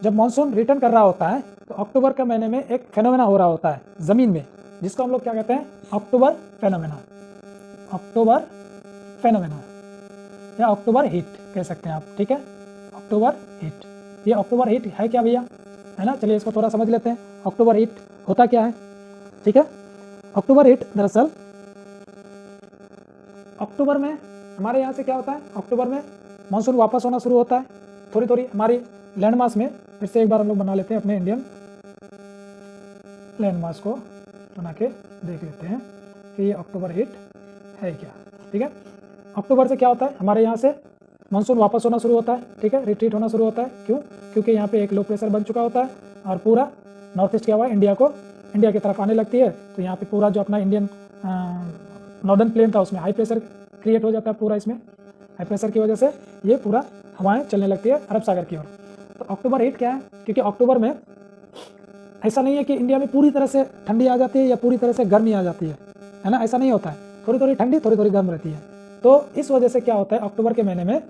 जब monsoon return कर रहा होता है तो अक्टूबर के महीने में एक फेनोमेना हो रहा होता है ज़मीन में, जिसको हम लोग क्या कहते हैं, अक्टूबर फेनोमेना, अक्टूबर फेनोमेना या अक्टूबर हीट कह सकते हैं आप, ठीक है, अक्टूबर हीट। ये अक्टूबर हीट है क्या भैया, है ना, चलिए इसको थोड़ा समझ लेते हैं। अक्टूबर हीट होता क्या है, ठीक है। अक्टूबर हीट दरअसल अक्टूबर में हमारे यहाँ से क्या होता है, अक्टूबर में मानसून वापस होना शुरू होता है, थोड़ी थोड़ी हमारी लैंड मास में। फिर से एक बार हम लोग बना लेते हैं अपने इंडियन लैंड मास को बना के देख लेते हैं कि ये अक्टूबर हीट है क्या, ठीक है। अक्टूबर से क्या होता है, हमारे यहाँ से मानसून वापस होना शुरू होता है, ठीक है, रिट्रीट होना शुरू होता है। क्यों, क्योंकि यहाँ पे एक लो प्रेशर बन चुका होता है और पूरा नॉर्थ ईस्ट क्या हुआ, इंडिया की तरफ आने लगती है। तो यहाँ पे पूरा जो अपना इंडियन नॉर्दर्न प्लेन था उसमें हाई प्रेशर क्रिएट हो जाता है पूरा, इसमें हाई प्रेशर की वजह से ये पूरा हवाएं चलने लगती है अरब सागर की ओर। तो अक्टूबर हीट क्या है, क्योंकि अक्टूबर में ऐसा नहीं है कि इंडिया में पूरी तरह से ठंडी आ जाती है या पूरी तरह से गर्मी आ जाती है ना, ऐसा नहीं होता है, थोड़ी थोड़ी ठंडी थोड़ी थोड़ी गर्म रहती है। तो इस वजह से क्या होता है, अक्टूबर के महीने में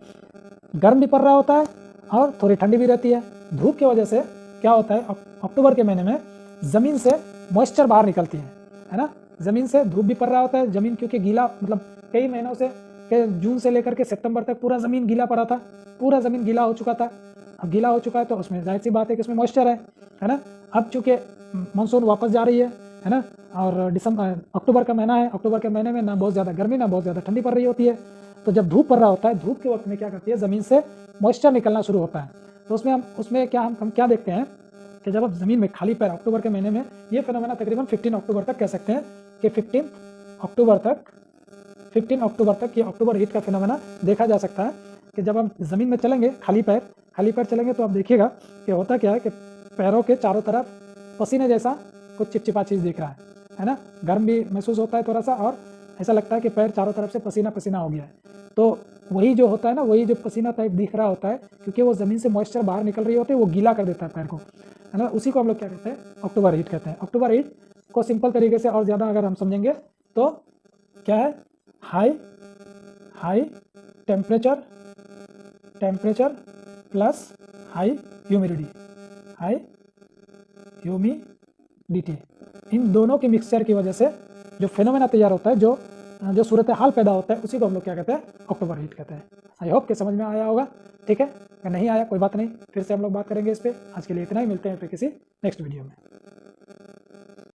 गर्म भी पड़ रहा होता है और थोड़ी ठंडी भी रहती है। धूप की वजह से क्या होता है, अक्टूबर के महीने में ज़मीन से मॉइस्चर बाहर निकलती है ना, ज़मीन से धूप भी पड़ रहा होता है, ज़मीन क्योंकि गीला, मतलब कई महीनों से जून से लेकर के सितंबर तक पूरा ज़मीन गीला पड़ा था, पूरा ज़मीन गीला हो चुका था। अब गीला हो चुका है तो उसमें जाहिर सी बात है कि उसमें मॉइस्चर है ना। अब चूँकि मानसून वापस जा रही है ना, और अक्टूबर का महीना है, अक्टूबर के महीने में ना बहुत ज़्यादा गर्मी ना बहुत ज़्यादा ठंडी पड़ रही होती है। तो जब धूप पड़ रहा होता है, धूप के वक्त में क्या करती है, ज़मीन से मॉइस्चर निकलना शुरू होता है। तो उसमें हम क्या देखते हैं कि जब आप ज़मीन में खाली पैर अक्टूबर के महीने में, ये फिनोमेना तकरीबन 15 अक्टूबर तक कह सकते हैं कि 15 अक्टूबर तक ये अक्टूबर हीट का फिनोमेना देखा जा सकता है। कि जब हम ज़मीन में चलेंगे खाली पैर चलेंगे तो आप देखिएगा कि होता क्या है कि पैरों के चारों तरफ पसीने जैसा कुछ चिपचिपा चीज़ दिख रहा है ना, गर्म भी महसूस होता है थोड़ा सा, और ऐसा लगता है कि पैर चारों तरफ से पसीना पसीना हो गया है। तो वही जो होता है ना, वही जो पसीना टाइप दिख रहा होता है, क्योंकि वो ज़मीन से मॉइस्चर बाहर निकल रही होती है, वो गीला कर देता है पैर को, है ना। उसी को हम लोग क्या कहते हैं, अक्टूबर हीट कहते हैं। अक्टूबर हीट को सिंपल तरीके से और ज़्यादा अगर हम समझेंगे तो क्या है, high temperature plus high humidity, इन दोनों के मिक्सचर की वजह से जो फिनोमेना तैयार होता है, जो सूरत हाल पैदा होता है, उसी को हम लोग क्या कहते हैं, अक्टूबर हीट कहते हैं। आई होप कि समझ में आया होगा, ठीक है। अगर नहीं आया कोई बात नहीं, फिर से हम लोग बात करेंगे इस पर। आज के लिए इतना ही, मिलते हैं फिर किसी नेक्स्ट वीडियो में।